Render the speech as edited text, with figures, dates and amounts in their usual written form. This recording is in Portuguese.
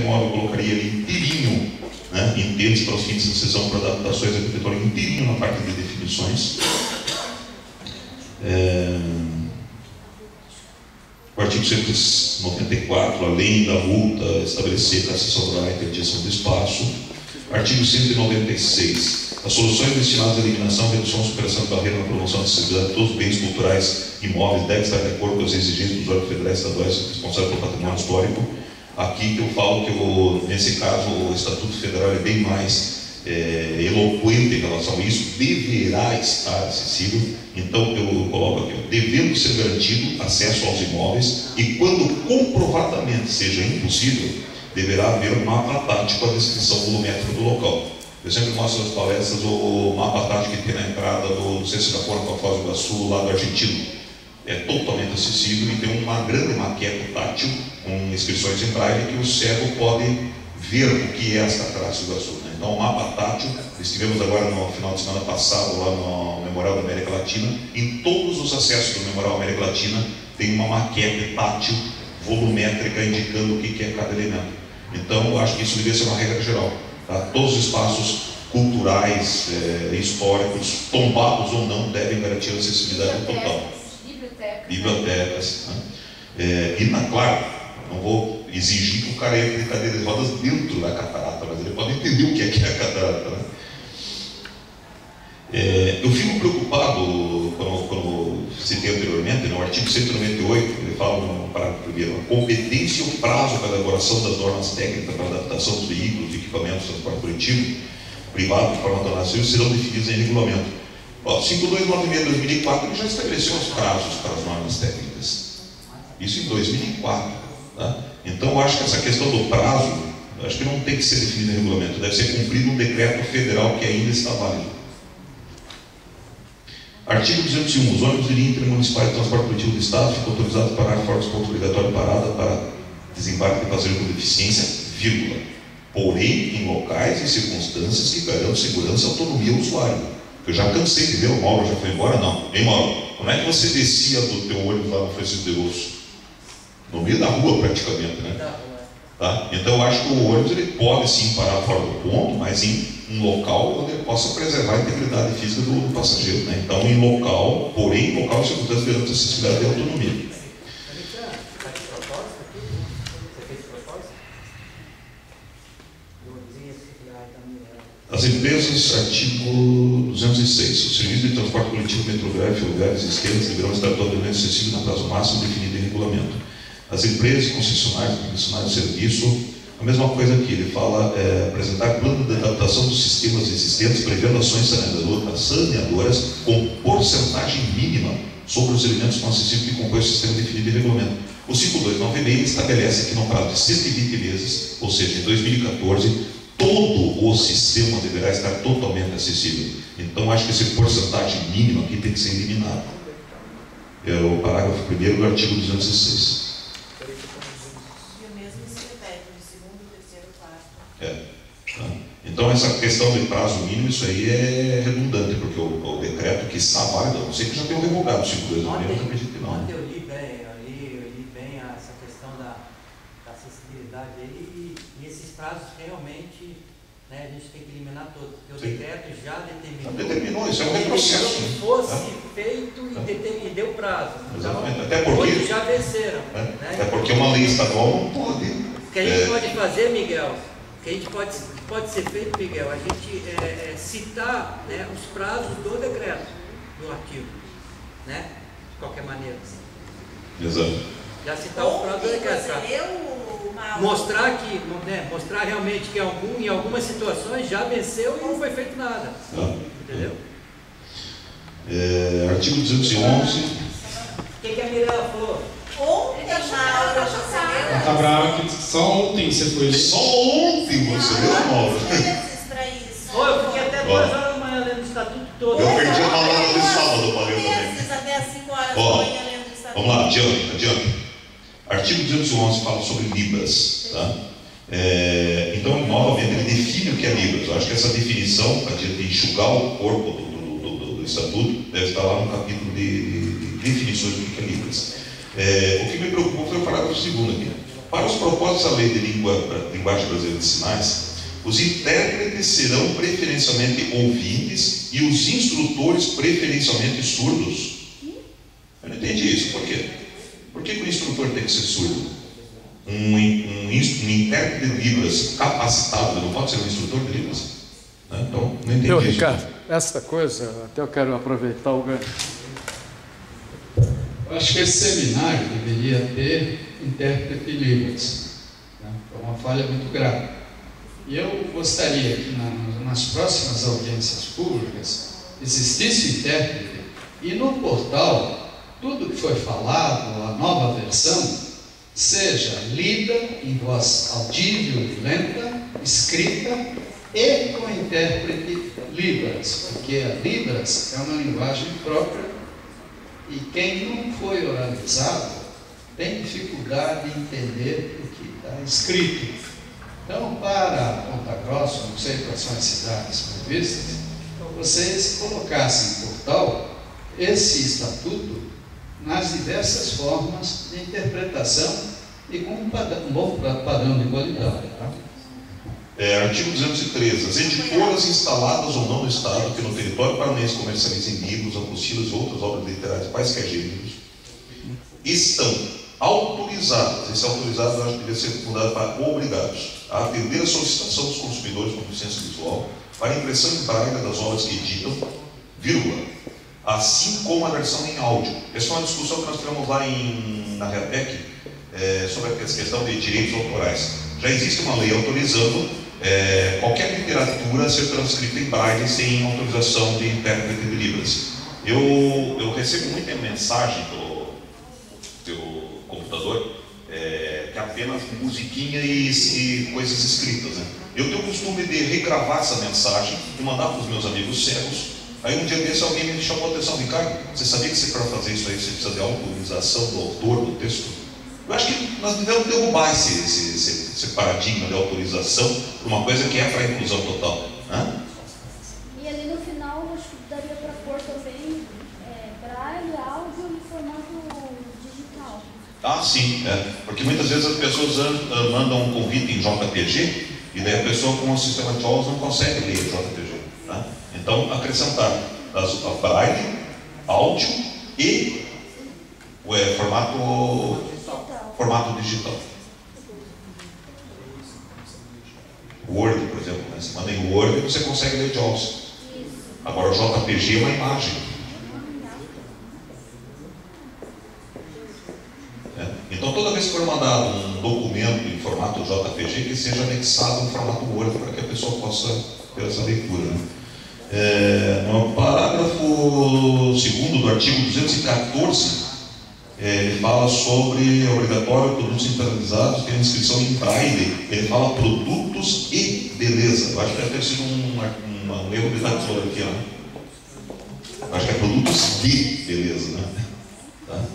imóvel colocaria ele inteirinho, né, em termos para os fins de decisão para adaptações arquitetônicas, inteirinho na parte de definições. O artigo 194, além da multa, estabelecer a concessão da interdição do espaço. Artigo 196, as soluções destinadas à eliminação, redução, superação de barreira na promoção da acessibilidade de todos os bens culturais imóveis devem estar de acordo com as exigências dos órgãos federais e estaduais responsáveis pelo patrimônio histórico. Aqui que eu falo que, nesse caso, o Estatuto Federal é bem mais eloquente em relação a isso, deverá estar acessível. Então eu coloco aqui, devendo ser garantido acesso aos imóveis e, quando comprovadamente seja impossível, deverá haver um mapa tático com a descrição volumétrica do local. Eu sempre mostro nas palestras o mapa tático que tem na entrada do Centro da Forma, com a Foz do Iguaçu, lá do argentino. É totalmente acessível e tem uma grande maquete tátil com inscrições em braille que o cego pode ver o que é esta Foz do Iguaçu. Então, o mapa tátil, estivemos agora no final de semana passado lá no Memorial da América Latina. Em todos os acessos do Memorial da América Latina tem uma maquete tátil volumétrica indicando o que é cada elemento. Então, eu acho que isso deveria ser uma regra geral. Tá? Todos os espaços culturais, históricos, tombados ou não, devem garantir a acessibilidade total. Bibliotecas. Né? Claro, não vou exigir que o cara entre de cadeira de rodas dentro da catarata, mas ele pode entender o que é a catarata. Né? Eu fico preocupado quando citei anteriormente, no artigo 198, ele fala no parágrafo primeiro, a competência e o prazo para a elaboração das normas técnicas para a adaptação dos veículos e equipamentos de transporte coletivo privado de forma nacional serão definidos em regulamento. 5296 de 2004 ele já estabeleceu os prazos para as normas técnicas. Isso em 2004. Tá? Então eu acho que essa questão do prazo, acho que não tem que ser definido em regulamento, deve ser cumprido um decreto federal que ainda está válido. Artigo 201. Os ônibus de linha intermunicipal de transporte coletivo do Estado ficam autorizados a parar fora dos pontos obrigatórios de parada para desembarque de passageiro com deficiência, vírgula, porém em locais e circunstâncias que garantam segurança e autonomia ao usuário. Eu já cansei de ver, o Mauro já foi embora? Não. Ei, Mauro, como é que você descia do teu ônibus lá no Francisco de Osso? No meio da rua, praticamente, né? Tá? Então eu acho que o ônibus ele pode sim parar fora do ponto, mas em um local onde ele possa preservar a integridade física do passageiro. Né? Então em local, porém em local, circunstâncias de acessibilidade e autonomia. As empresas, artigo 206. O serviço de transporte coletivo metroviário, ferroviário existentes deverão estar totalmente acessíveis no prazo máximo definido em regulamento. As empresas, concessionárias de serviço, a mesma coisa aqui, ele fala apresentar plano de adaptação dos sistemas existentes, prevendo ações saneadoras com porcentagem mínima sobre os elementos não acessíveis que compõem o sistema definido em regulamento. O 5296 estabelece que no prazo de 120 meses, ou seja, em 2014, todo o sistema deverá estar totalmente acessível. Então, acho que essa porcentagem mínima aqui tem que ser eliminada. É o parágrafo 1º do artigo 206. Então essa questão de prazo mínimo, isso aí é redundante, porque o decreto que está válido, não sei que já tenham revogado o 5296, eu acredito que não. Ontem eu li bem essa questão da acessibilidade e esses prazos realmente, né, a gente tem que eliminar todos, porque o decreto já determinou, isso é um retrocesso. Se fosse feito e deu prazo. Exatamente. Então, até porque já venceram. Né? Né? Até porque uma lei estadual não pode. O que a gente pode fazer, Miguel, o que a gente pode ser feito, Miguel, a gente citar, né, os prazos do decreto, do artigo, né? De qualquer maneira. Exato. Já citar os prazos do decreto. Mostrar que, né, mostrar realmente que em algumas situações já venceu e não foi feito nada. Entendeu? Artigo 211. O que a Mirella falou? Ontem, Mauro, tá bravo que só ontem você foi. Só ontem você viu, Mauro? Eu fiquei até 2 horas da manhã lendo o estatuto todo. Eu perdi a palavra de sábado para ler também. Até às 5 horas da manhã lendo o estatuto. Vamos lá, adiante. Artigo 211 fala sobre libras. Tá? Então, novamente, ele define o que é libras. Eu acho que essa definição, para enxugar o corpo do estatuto, deve estar lá no capítulo de definições do que é libras. O que me preocupou foi o parágrafo 2º aqui. Para os propósitos da Lei de Linguagem Brasileira de Sinais, os intérpretes serão preferencialmente ouvintes e os instrutores preferencialmente surdos. Eu não entendi isso. Por quê? Por que o instrutor tem que ser surdo? Um intérprete de Libras capacitado não pode ser um instrutor de Libras? Então, não entendi isso. Ricardo, essa coisa, até eu quero aproveitar o gancho. Eu acho que esse seminário deveria ter intérprete de Libras. É uma falha muito grave. E eu gostaria que nas próximas audiências públicas existisse intérprete e no portal tudo que foi falado, a nova versão, seja lida em voz audível e lenta, escrita e com intérprete Libras, porque a Libras é uma linguagem própria e quem não foi oralizado tem dificuldade em entender o que está escrito. Então, para Ponta Grossa, não sei quais são as cidades previstas, vocês colocassem em portal esse estatuto nas diversas formas de interpretação e com um bom padrão de qualidade. Tá? Artigo 213. As editoras instaladas ou não no Estado que no território paranaense comercializem livros, apostilas e outras obras literárias, quaisquer gêneros, estão autorizadas, esse autorizado eu acho que deve ser mudado para obrigados, a atender a solicitação dos consumidores com deficiência visual para impressão em braille das obras que editam, vírgula, assim como a versão em áudio. Essa é uma discussão que nós tivemos lá na REATEC sobre a questão de direitos autorais. Já existe uma lei autorizando qualquer literatura a ser transcrita em braille sem autorização de intérprete de Libras. Eu recebo muita mensagem do computador que é apenas musiquinha e coisas escritas, né? Eu tenho o costume de regravar essa mensagem e mandar para os meus amigos cegos. Aí um dia desse alguém me chamou a atenção: Ricardo, você sabia que você para fazer isso aí você precisa de autorização do autor do texto? Eu acho que nós devemos derrubar esse paradigma de autorização para uma coisa que é para a inclusão total. E ali no final, acho que daria para pôr também braille, áudio e formato digital. Ah, sim, porque muitas vezes as pessoas mandam um convite em JPG e daí a pessoa com o sistema de JAWS não consegue ler JPG. Então, acrescentar a braille, áudio e formato digital. Word, por exemplo, né? Você manda em Word e você consegue ler JAWS. Agora o JPG é uma imagem. Então toda vez que for mandado um documento em formato JPG, que seja anexado em formato Word para que a pessoa possa ter essa leitura, né? No parágrafo 2º do artigo 214, ele fala sobre obrigatório produtos centralizados, tem inscrição em braille, ele fala produtos e beleza. Eu acho que deve ter sido um erro de tradução aqui, né? Eu acho que é produtos de beleza, né? Tá?